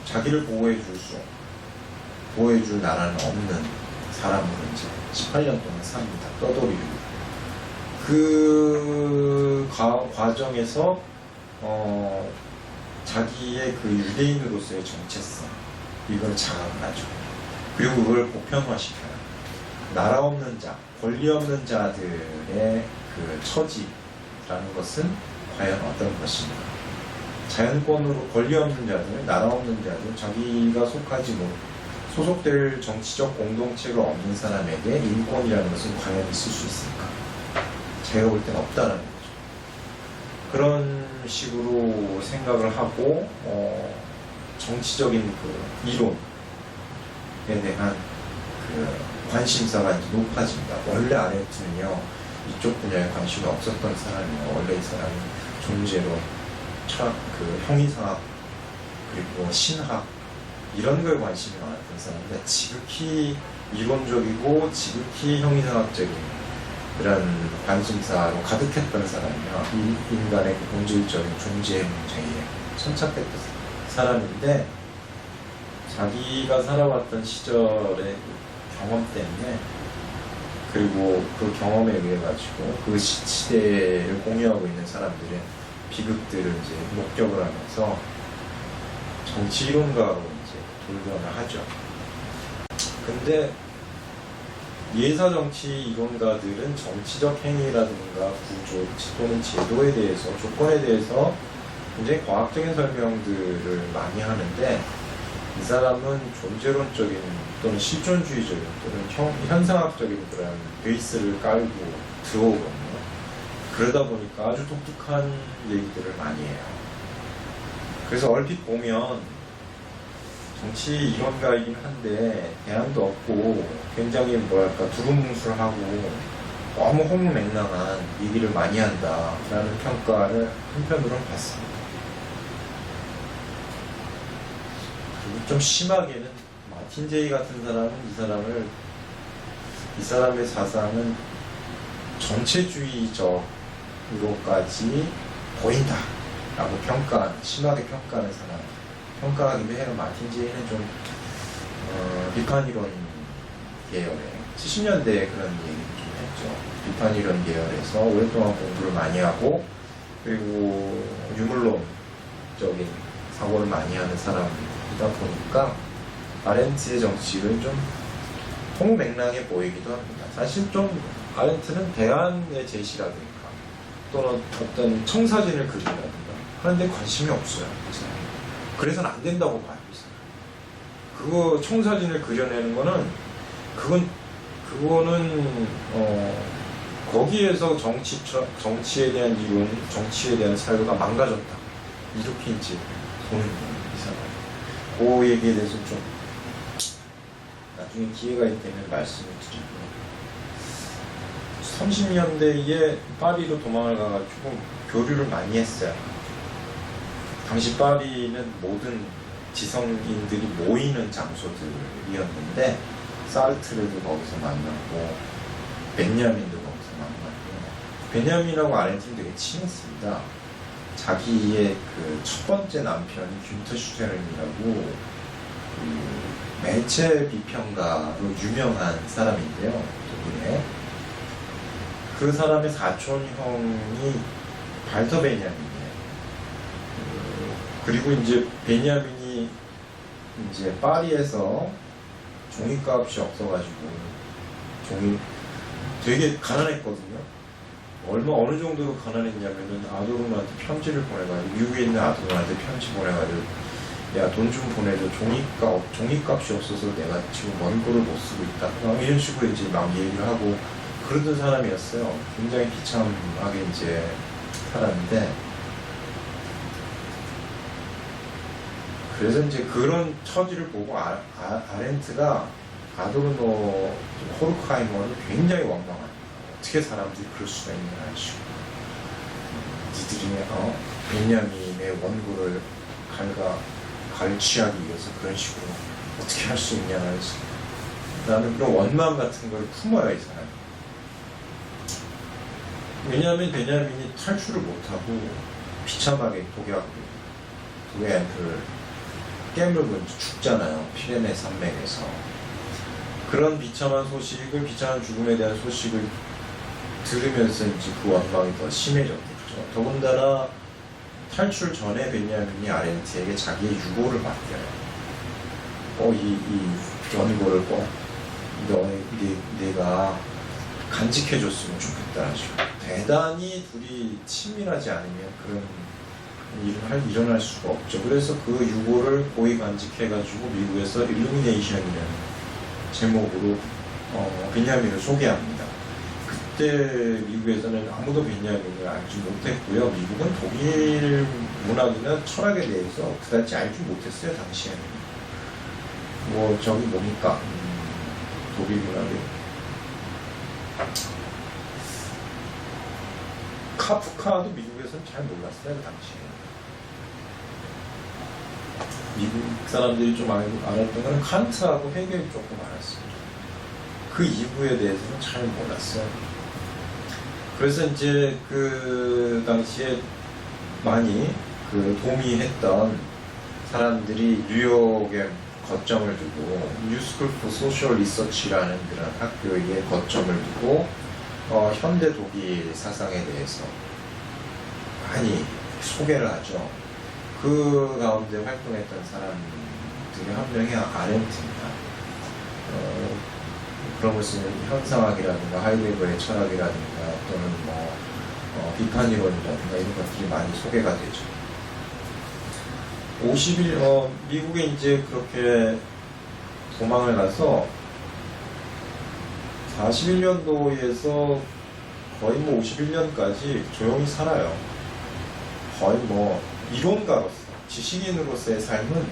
자기를 보호해줄 나라는 없는 사람으로 이제 18년 동안 삽니다. 떠돌이로. 그 과정에서 자기의 그 유대인으로서의 정체성 이걸 자각을 하죠. 그리고 그걸 보편화시켜요. 나라 없는 자, 권리 없는 자들의 그 처지라는 것은 과연 어떤 것인가? 자연권으로 권리 없는 자들, 나라 없는 자들, 자기가 소속될 정치적 공동체가 없는 사람에게 인권이라는 것은 과연 있을 수 있을까? 제가 볼 때는 없다는 거죠. 그런 식으로 생각을 하고 정치적인 그 이론에 대한 그 관심사가 이제 높아집니다. 원래 아렌트는요 이쪽 분야에 관심이 없었던 사람이에요. 원래 이 사람은 존재로 철학, 그 형이상학 그리고 신학 이런 거에 관심이 많았던 사람인데 지극히 이론적이고 지극히 형이상학적인 그런 관심사로 가득했던 사람이야. 인간의 그 본질적인 존재 문제에 천착했던 사람인데 자기가 살아왔던 시절의 그 경험 때문에 그리고 그 경험에 의해 가지고 그 시대를 공유하고 있는 사람들의 비극들을 이제 목격을 하면서 정치 이론가로 이제 돌변을 하죠. 근데 예사 정치 이론가들은 정치적 행위라든가 구조 또는 제도에 대해서 조건에 대해서 굉장히 과학적인 설명들을 많이 하는데 이 사람은 존재론적인 또는 실존주의적인 또는 현상학적인 그런 베이스를 깔고 들어오거든요. 그러다 보니까 아주 독특한 얘기들을 많이 해요. 그래서 얼핏 보면 정치 이론가이긴 한데 대안도 없고 굉장히 두루뭉술하고 너무 허무맹랑한 얘기를 많이 한다라는 평가를 한편으로는 받습니다. 그리고 좀 심하게는 마틴 제이 같은 사람은 이 사람의 사상은 정체주의적으로까지 보인다라고 심하게 평가하는 사람. 평가하기도 해요. 마틴 제이는 좀 비판이론 계열의 70년대에 그런 얘기를 좀 했죠. 비판이론 계열에서 오랫동안 공부를 많이 하고 그리고 유물론적인 사고를 많이 하는 사람이다 보니까 아렌트의 정치는 좀 허무맹랑해 보이기도 합니다. 사실 좀 아렌트는 대안의 제시라든가 또는 어떤 청사진을 그린다든가 하는데 관심이 없어요. 그래서는 안 된다고 봐요. 그거 청사진을 그려내는 거는 그거는 거기에서 정치에 대한 이론, 정치에 대한 사유가 망가졌다. 이렇게 이제 보는 거예요. 이 사람. 그 얘기에 대해서 좀 나중에 기회가 있다면 말씀을 드리고 30년대에 파리로 도망을 가가지고 교류를 많이 했어요. 당시 파리는 모든 지성인들이 모이는 장소들이었는데 사르트르도 거기서 만났고 벤야민도 거기서 만났고 베냐민하고 아렌트는 되게 친했습니다. 자기의 그 첫 번째 남편이 균터 슈테른이라고 그 매체 비평가로 유명한 사람인데요. 독일에 그 사람의 사촌 형이 발터 베냐민이에요. 그리고 이제 베냐민이 이제 파리에서 종이값이 없어가지고 되게 가난했거든요. 어느 정도로 가난했냐면은 아도르노한테 편지를 보내가지고, 미국에 있는 아도르노한테 편지 보내가지고, 야, 돈 좀 보내줘. 종이값이 없어서 내가 지금 원고를 못 쓰고 있다. 이런 식으로 이제 막 얘기를 하고 그러던 사람이었어요. 굉장히 비참하게 이제 살았는데, 그래서 이제 그런 처지를 보고 아렌트가 아도르노 호르크하이머를 굉장히 원망합니다. 어떻게 사람들이 그럴 수가 있냐 하시고, 니들이 베냐민의 원고를 갈취하기 위해서 그런 식으로 어떻게 할 수 있냐 하시. 나는 그런 원망 같은 걸 품어요, 이 사람이. 왜냐하면 베냐민이 탈출을 못하고 비참하게 독에 깨물고 죽잖아요. 피레네 산맥에서. 그런 비참한 죽음에 대한 소식을 들으면서 이제 그 원망이 더 심해졌겠죠. 더군다나 탈출 전에 베냐민이 아렌트에게 자기의 유고를 맡겨요. 이 원고를 꼭 내가 간직해줬으면 좋겠다 하시고, 대단히 둘이 친밀하지 않으면 그런 일을 일어날 수가 없죠. 그래서 그 유고를 고이 간직해가지고 미국에서 일루미네이션이라는 제목으로 베냐민을 소개합니다. 그때 미국에서는 아무도 베냐민을 알지 못했고요. 미국은 독일 문학이나 철학에 대해서 그다지 알지 못했어요, 당시에는. 저기 뭡니까? 독일 문학에 카프카도 미국에서는 잘 몰랐어요, 그 당시에. 미국 사람들이 좀 알았던 건 칸트하고 헤겔 조금 알았습니다. 그 이후에 대해서는 잘 몰랐어요. 그래서 이제 그 당시에 많이 도미했던 사람들이 뉴욕에 거점을 두고, 뉴스쿨 포 소셜 리서치라는 그런 학교에 거점을 두고 현대 독일 사상에 대해서 많이 소개를 하죠. 그 가운데 활동했던 사람들이 한 명이 아렌트입니다. 그런 것은 현상학이라든가 하이데거의 철학이라든가 또는 비판이론이라든가 이런 것들이 많이 소개가 되죠. 미국에 이제 그렇게 도망을 가서 41년도에서 거의 51년까지 조용히 살아요. 거의 이론가로서, 지식인으로서의 삶은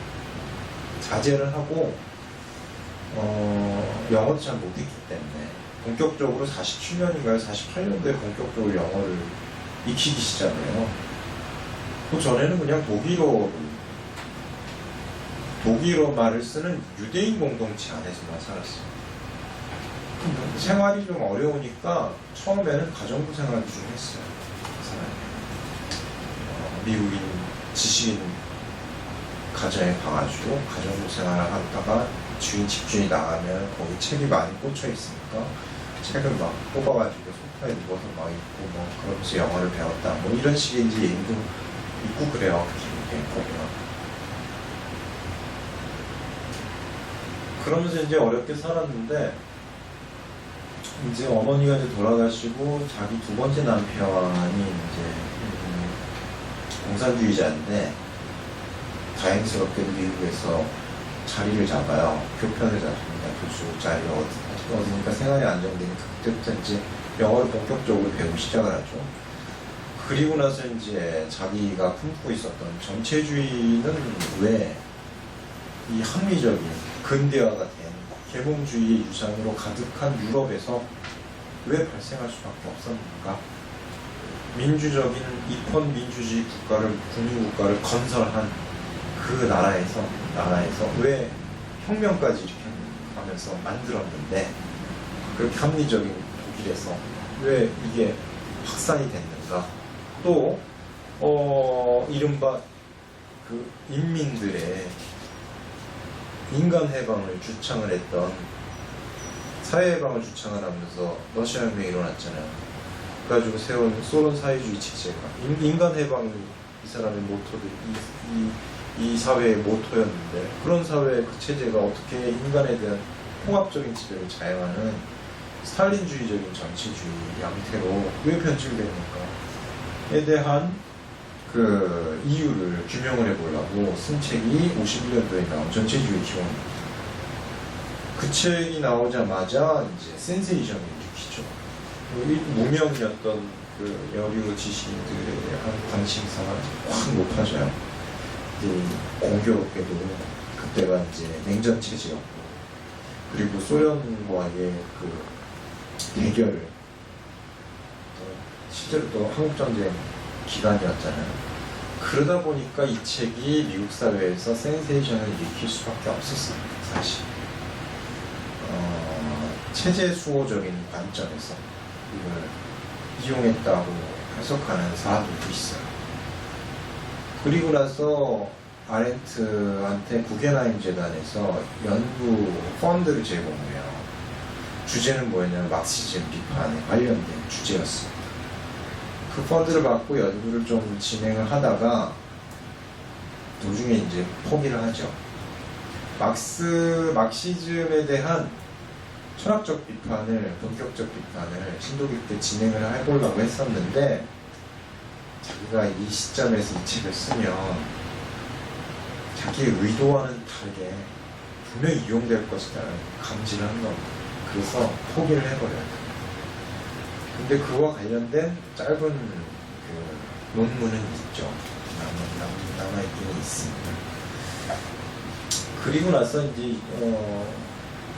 자제를 하고, 영어도 잘 못했기 때문에 본격적으로 47년인가요? 48년도에 본격적으로 영어를 익히기 시작해요. 그 전에는 그냥 독일어 말을 쓰는 유대인 공동체 안에서만 살았어요. 생활이 좀 어려우니까 처음에는 가정부 생활을 좀 했어요. 그 사람이. 미국인 지식인 가정에 가가지고 가정부 생활을 하다가 집주인이 나가면 거기 책이 많이 꽂혀 있으니까 책을 막 뽑아가지고 소파에 누워서 막 읽고 그러면서 영어를 배웠다. 이런 식의 이제 얘기도 있고 그래요. 보면. 그러면서 이제 어렵게 살았는데, 이제 어머니가 이제 돌아가시고 자기 두 번째 남편이 이제 공산주의자인데 다행스럽게도 미국에서 자리를 잡아요. 교편을 잡습니다. 교수 자리를 얻으니까 생활이 안정되니까 그때부터 이제 영어를 본격적으로 배우기 시작을 하죠. 그리고 나서 이제 자기가 품고 있었던 정체주의는 왜 이 합리적인 근대화가 된 계몽주의의 유산으로 가득한 유럽에서 왜 발생할 수밖에 없었는가? 민주적인 입헌 민주주의 국민국가를 건설한 그 나라에서 왜 혁명까지 일으켜가면서 만들었는데, 그렇게 합리적인 독일에서 왜 이게 확산이 됐는가? 또 이른바 그 인민들의 인간 해방을 주창을 했던, 사회 해방을 주창을 하면서 러시아 혁명이 일어났잖아요. 가지고 세운 소련 사회주의 체제가 인간 해방이 이 사람의 모토들, 이 사회의 모토였는데, 그런 사회의 그 체제가 어떻게 인간에 대한 통합적인 지배를 자행하는 스탈린주의적인 정치주의 양태로 왜 변질됩니까?에 대한 그 이유를 규명을 해보려고 쓴 책이 51년도에 나온 전체주의 기원입니다. 그 책이 나오자마자 이제 센세이션을 일으키죠. 무명이었던 그 여류 지식인들에 대한 관심사가 확 높아져요. 이제 공교롭게도 그때가 이제 냉전 체제였고, 그리고 소련과의 그 대결을, 실제로 또 한국전쟁 기간이었잖아요. 그러다 보니까 이 책이 미국 사회에서 센세이션을 일으킬 수밖에 없었습니다. 사실 체제 수호적인 관점에서 이걸 이용했다고 해석하는 사람들도 있어요. 그리고 나서 아렌트한테 구겐하임 재단에서 연구 펀드를 제공해요. 주제는 뭐였냐면 막시즘 비판에 관련된 주제였습니다. 그 펀드를 받고 연구를 좀 진행을 하다가 도중에 이제 포기를 하죠. 막시즘에 대한 철학적 비판을, 본격적 비판을 심도 깊게 진행을 해보려고 했었는데, 자기가 이 시점에서 이 책을 쓰면 자기의 의도와는 다르게 분명히 이용될 것이라는 감지를 한 겁니다. 그래서 포기를 해버려요. 근데 그와 관련된 짧은 그 논문은 있죠. 남아있기는 있습니다. 그리고 나서 이제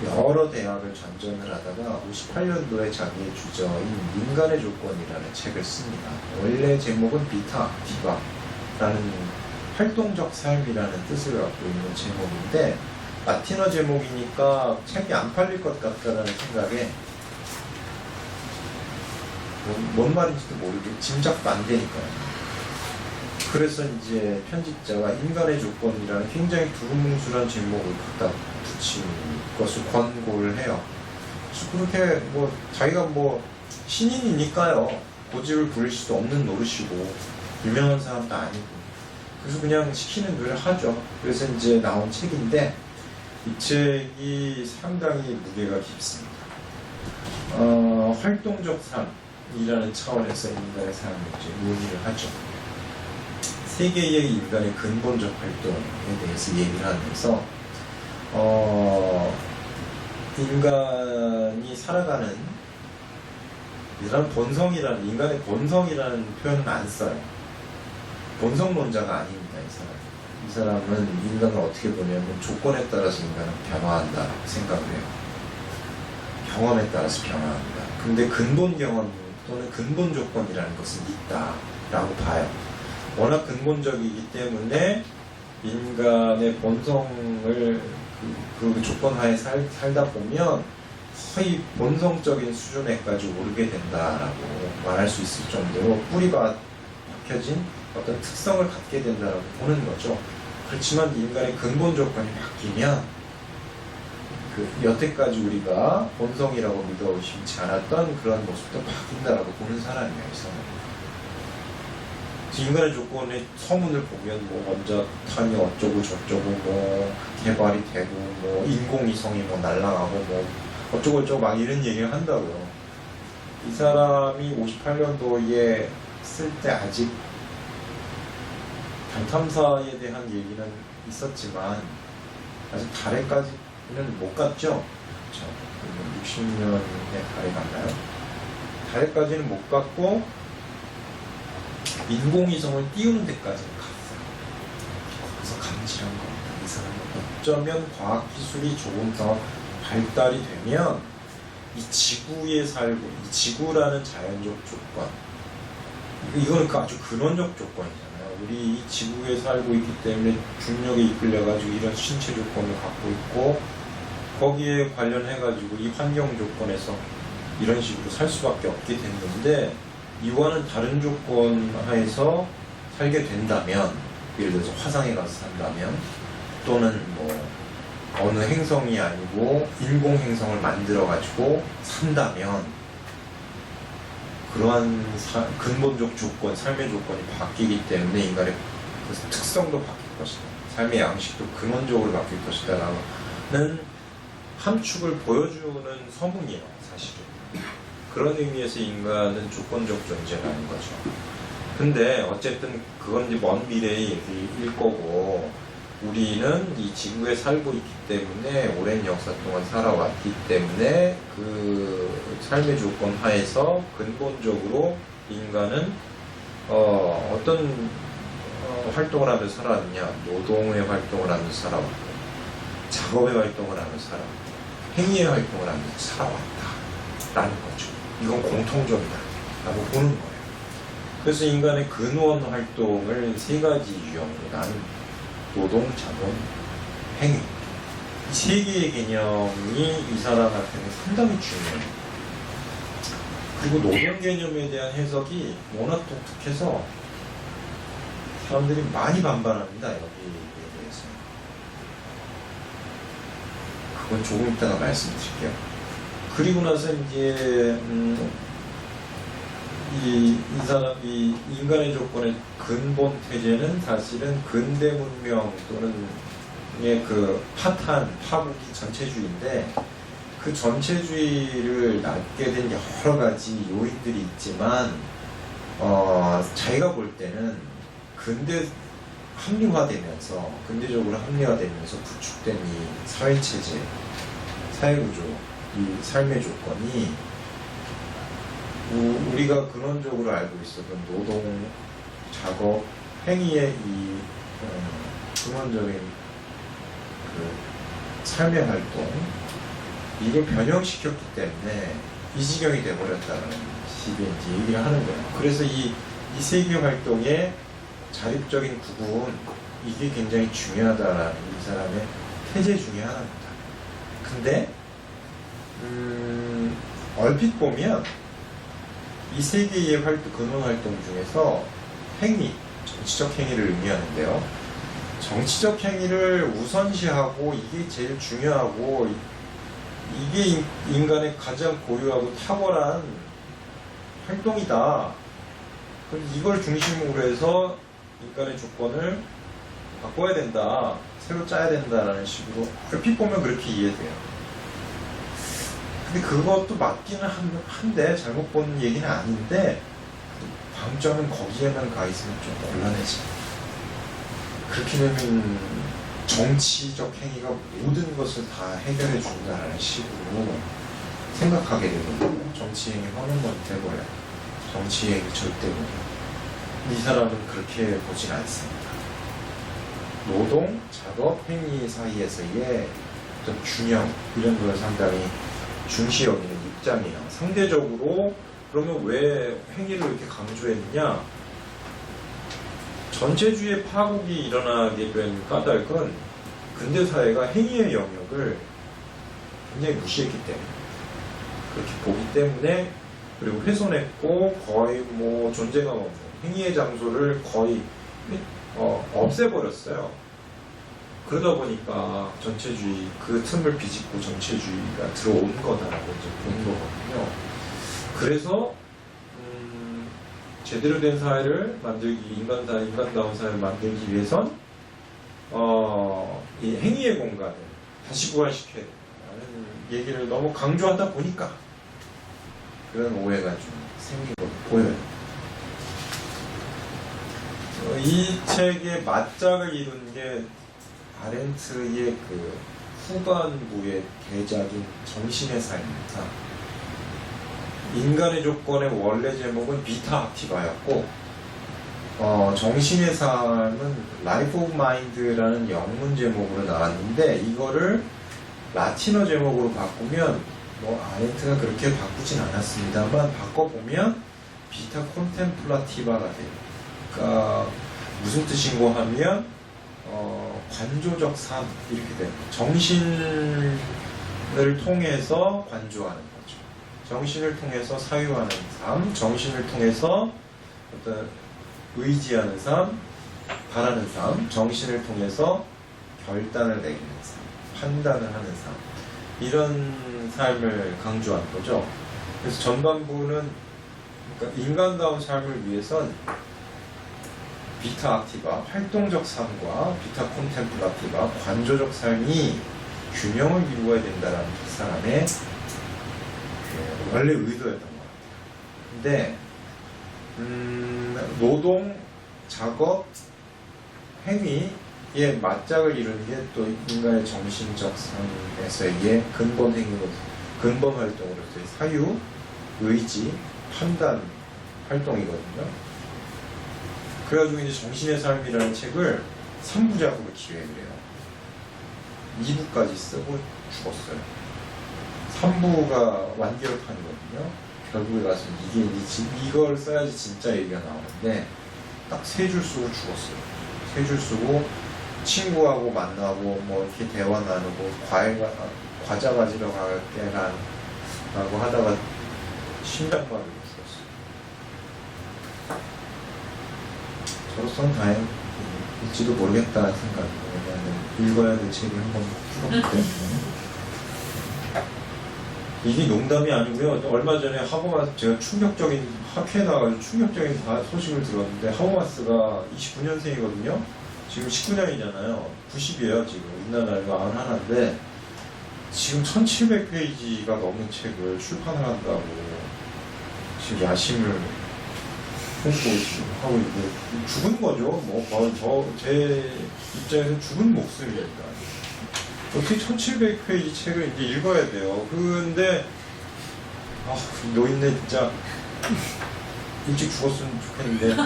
여러 대학을 전전을 하다가 58년도에 자기의 주저인 인간의 조건이라는 책을 씁니다. 원래 제목은 디바라는 활동적 삶이라는 뜻을 갖고 있는 제목인데, 라틴어 제목이니까 책이 안 팔릴 것 같다는 생각에 뭔 말인지도 모르고 짐작도 안 되니까요. 그래서 이제 편집자가 인간의 조건이라는 굉장히 두루뭉술한 제목을 갖다 붙인 것을 권고를 해요. 그래서 그렇게 뭐 자기가 뭐 신인이니까요, 고집을 부릴 수도 없는 노릇이고 유명한 사람도 아니고, 그래서 그냥 시키는 대로 하죠. 그래서 이제 나온 책인데, 이 책이 상당히 무게가 깊습니다. 활동적 삶이라는 차원에서 인간의 삶을 이제 논의를 하죠. 세계의 인간의 근본적 활동에 대해서 얘기를 하면서 인간이 살아가는, 이 사람 본성이라는, 인간의 본성이라는 표현은 안 써요. 본성론자가 아닙니다, 이 사람. 이 사람은 인간을 어떻게 보냐면 조건에 따라서 인간은 변화한다라고 생각을 해요. 경험에 따라서 변화합니다. 근데 근본 경험 또는 근본 조건이라는 것은 있다라고 봐요. 워낙 근본적이기 때문에 인간의 본성을 그 조건 하에 살다 보면 거의 본성적인 수준에까지 오르게 된다라고 말할 수 있을 정도로 뿌리가 박혀진 어떤 특성을 갖게 된다라고 보는 거죠. 그렇지만 인간의 근본 조건이 바뀌면 그 여태까지 우리가 본성이라고 믿어 의심치 않았던 그런 모습도 바뀐다라고 보는 사람이에요, 이 사람은. 인간의 조건의 서문을 보면 뭐 원자탄이 어쩌고 저쩌고 뭐 개발이 되고 뭐 인공위성이 뭐 날아가고 뭐 어쩌고 저쩌고 막 이런 얘기를 한다고요. 이 사람이 58년도에 쓸 때 아직 달 탐사에 대한 얘기는 있었지만 아직 달에까지는 못 갔죠. 그렇죠. 60년에 달에 갔나요? 달에까지는 못 갔고 인공위성을 띄우는 데까지는 갔어요. 거기서 감지한 겁니다. 이 사람은 어쩌면 과학기술이 조금 더 발달이 되면 이 지구에 살고, 이 지구라는 자연적 조건, 이거는 아주 근원적 조건이잖아요. 우리 이 지구에 살고 있기 때문에 중력에 이끌려가지고 이런 신체 조건을 갖고 있고, 거기에 관련해가지고 이 환경 조건에서 이런 식으로 살 수밖에 없게 됐는데, 이와는 다른 조건 하에서 살게 된다면, 예를 들어서 화성에 가서 산다면, 또는 뭐 어느 행성이 아니고 인공 행성을 만들어 가지고 산다면, 그러한 근본적 조건, 삶의 조건이 바뀌기 때문에 인간의 그 특성도 바뀔 것이다. 삶의 양식도 근원적으로 바뀔 것이다. 라는 함축을 보여주는 서문이에요, 사실은. 그런 의미에서 인간은 조건적 존재가 아닌 거죠. 근데 어쨌든 그건 이제 먼 미래의 얘기일 거고, 우리는 이 지구에 살고 있기 때문에 오랜 역사 동안 살아왔기 때문에 그 삶의 조건 하에서 근본적으로 인간은 어떤 활동을 하면서 살아왔냐, 노동의 활동을 하면서 살아왔고, 작업의 활동을 하면서 살아왔고, 행위의 활동을 하면서 살아왔다라는 거죠. 이건 공통점이다 라고 보는 거예요. 그래서 인간의 근원 활동을 세 가지 유형으로 나눕니다. 노동, 자본, 행위. 이 세 개의 개념이 이 사람한테는 상당히 중요해요. 그리고 노동 개념에 대한 해석이 워낙 독특해서 사람들이 많이 반발합니다. 여기에 대해서. 그건 조금 이따가 말씀드릴게요. 그리고 나서 이제 이 인간의 조건의 근본 태제는 사실은 근대 문명 또는 그 파국이 전체주의인데, 그 전체주의를 낳게 된 여러 가지 요인들이 있지만, 자기가 볼 때는 근대적으로 합리화되면서 구축된 이 사회체제, 사회구조, 이 삶의 조건이 우리가 근원적으로 알고 있었던 노동, 작업, 행위의 이 근원적인 그 삶의 활동, 이걸 변형시켰기 때문에 이 지경이 돼버렸다는 식의 이제 얘기를 하는 거예요. 그래서 이 세계 활동의 자립적인 구분, 이게 굉장히 중요하다라는 이 사람의 태제 중에 하나입니다. 근데 얼핏 보면 이 세 개의 근원 활동 중에서 행위, 정치적 행위를 의미하는데요. 정치적 행위를 우선시하고 이게 제일 중요하고 이게 인간의 가장 고유하고 탁월한 활동이다. 그럼 이걸 중심으로 해서 인간의 조건을 바꿔야 된다, 새로 짜야 된다라는 식으로 얼핏 보면 그렇게 이해돼요. 근데 그것도 맞기는 한데, 잘못 본 얘기는 아닌데, 방점은 거기에만 가 있으면 좀 곤란해집니다. 그렇게 되면 정치적 행위가 모든 것을 다 해결해 준다라는 식으로 생각하게 되거든요. 정치 행위 허용만 돼버려요. 정치 행위 절대 못해요. 이 사람은 그렇게 보진 않습니다. 노동, 작업, 행위 사이에서의 어떤 균형, 이런 걸 상당히 중시 여기는 입장이에요. 상대적으로 그러면 왜 행위를 이렇게 강조했느냐? 전체주의 파국이 일어나게 된 까닭은 근대사회가 행위의 영역을 굉장히 무시했기 때문에, 그렇게 보기 때문에, 그리고 훼손했고 거의 뭐 존재감 없는 행위의 장소를 거의 없애버렸어요. 그러다 보니까 전체주의, 그 틈을 비집고 전체주의가 들어온 거다라고 이제 보는 거거든요. 그래서 제대로 된 사회를 만들기, 인간다운 사회를 만들기 위해선 이 행위의 공간을 다시 부활시켜야 된다는 얘기를 너무 강조하다 보니까 그런 오해가 좀 생기고 보여요. 이 책의 맞작을 이룬 게 아렌트의 그 후반부의 대작인 정신의 삶입니다. 인간의 조건의 원래 제목은 비타 악티바였고, 정신의 삶은 라이프 오브 마인드라는 영문 제목으로 나왔는데, 이거를 라틴어 제목으로 바꾸면, 아렌트가 그렇게 바꾸진 않았습니다만, 바꿔보면 비타 콘템플라티바가 돼요. 그러니까 무슨 뜻인고 하면 관조적 삶, 이렇게 돼요. 정신을 통해서 관조하는 거죠. 정신을 통해서 사유하는 삶, 정신을 통해서 어떤 의지하는 삶, 바라는 삶, 정신을 통해서 결단을 내리는 삶, 판단을 하는 삶, 이런 삶을 강조한 거죠. 그래서 전반부는 그러니까 인간다운 삶을 위해선 비타 악티바, 활동적 삶과 비타 콘템플라티바, 관조적 삶이 균형을 이루어야 된다는 그 사람의 원래 의도였던 것 같아요. 근데 노동, 작업, 행위에 맞짝을 이루는 게 또 인간의 정신적 삶에서의 근본 행위로, 근본 활동으로서의 사유, 의지, 판단 활동이거든요. 그래가지고 이제 정신의 삶이라는 책을 3부작으로 기획을 해요. 2부까지 쓰고 죽었어요. 3부가 완결판이거든요. 결국에 가서 이걸 써야지 진짜 얘기가 나오는데 딱 3줄 쓰고 죽었어요. 3줄 쓰고 친구하고 만나고 뭐 이렇게 대화 나누고 과자 가지러 갈게라고 하다가 심장마비로 죽었어요. 저로서는 다행일지도 모르겠다는 생각이에요. 왜냐하면 읽어야 될 책이 한번 풀었기 때문에. 이게 농담이 아니고요. 얼마 전에 하버마스, 제가 충격적인, 학회에 나가서 충격적인 소식을 들었는데, 하버마스가 29년생이거든요? 지금 19년이잖아요. 90이에요, 지금. 우리나라가 91인데, 지금 1700페이지가 넘는 책을 출판을 한다고, 지금 야심을 품고 지금 하고 있고, 죽은 거죠. 뭐, 제 입장에서 죽은 목숨입니다. 어떻게 1700페이지 책을 이제 읽어야 돼요. 근데, 노인네 진짜, 일찍 죽었으면 좋겠는데.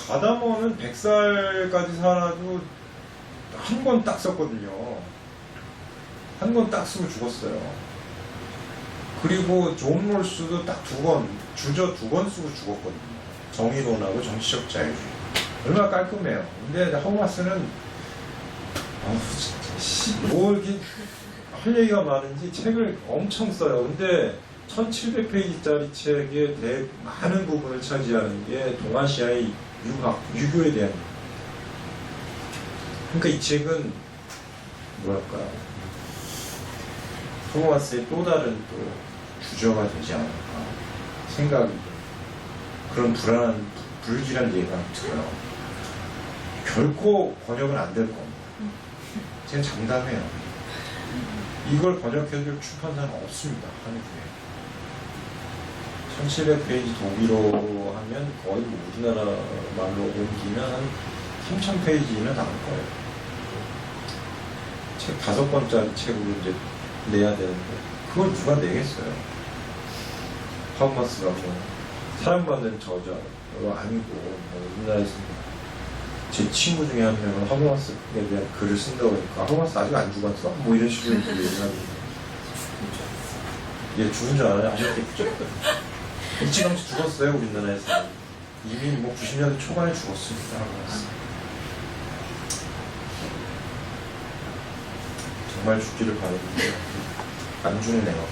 가다머는 100살까지 살아도 한 권 딱 썼거든요. 한 권 딱 쓰고 죽었어요. 그리고 존 롤스도 딱 2권, 주저 2권 쓰고 죽었거든요. 정의론하고 정치적 자유주의. 얼마나 깔끔해요. 근데 하버마스는 진짜 뭐 이렇게 할 얘기가 많은지 책을 엄청 써요. 근데 1700페이지짜리 책의 많은 부분을 차지하는 게 동아시아의 유교에 대한. 그러니까 이 책은 뭐랄까요, 하버마스의 또 다른 또 주저가 되지 않을까 생각이, 그런 불길한 예감이 들어요. 결코 번역은 안 될 겁니다. 제가 장담해요. 이걸 번역해줄 출판사는 없습니다. 한국에. 1700페이지 독일어 하면 거의 우리나라 말로 옮기면 한 3000페이지는 나올 거예요. 책 5권짜리 책으로 이제 내야 되는데, 그걸 누가 내겠어요? 하버마스가 뭐 사랑받는 저자가 아니고, 뭐 우리나라에서 제 친구 중에 한 명은 하버마스에 대한 글을 쓴다고 하니까, 하버마스 아직 안 죽었어? 뭐 이런 식으로 얘기하고, 얘 죽은 줄 알아요? 아셨겠죠? 일찌감치 죽었어요, 우리나라에서. 이미 뭐 90년대 초반에 죽었습니다, 하버마스. 정말 죽기를 바랬는데 안 죽네요.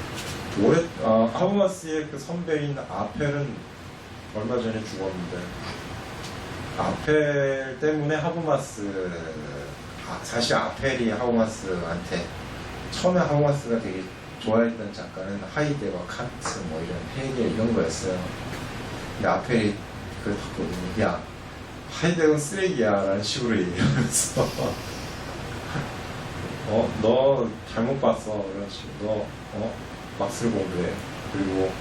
하버마스의 그 선배인 아펠은 얼마 전에 죽었는데, 아펠 때문에 사실 아펠이 하버마스한테, 처음에 하버마스가 되게 좋아했던 작가는 하이데거, 칸트, 뭐 이런 헤겔 이런 거였어요. 근데 아펠이 그랬거든요. 야, 하이데거는 쓰레기야 라는 식으로 얘기하면서 너 잘못 봤어. 그런 식으로. 너 막스를 공부해. 그리고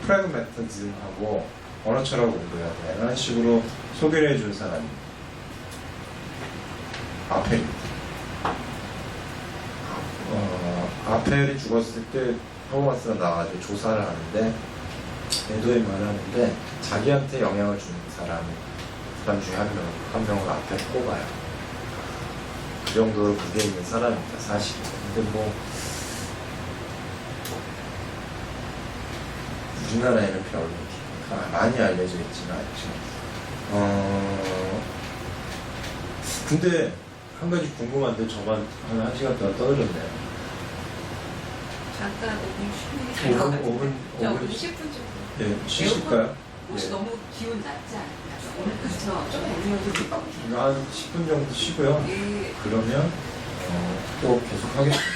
프래그매티즘하고 언어철학 공부해야 돼 라는 식으로 소개를 해준 사람이 아펠입니다. 아펠이 죽었을 때 하버마스가 나와가지고 조사를 하는데, 애도에 말하는데, 자기한테 영향을 주는 사람 중에 한 명을 아펠 꼽아요. 그 정도로 무게에 있는 사람입니다, 사실. 근데 뭐 우리나라에는 별로 많이 알려져 있지는 않죠. 근데 한 가지 궁금한데, 저만 한 시간 동안 떠들었네요. 잠깐 5분 10분 정도. 네, 쉬실까요? 혹시 너무 기운 낮지 않나요? 오늘 그쵸? 조금 올려도 한 10분 정도 쉬고요. 예. 그러면 또 계속 하겠습니다.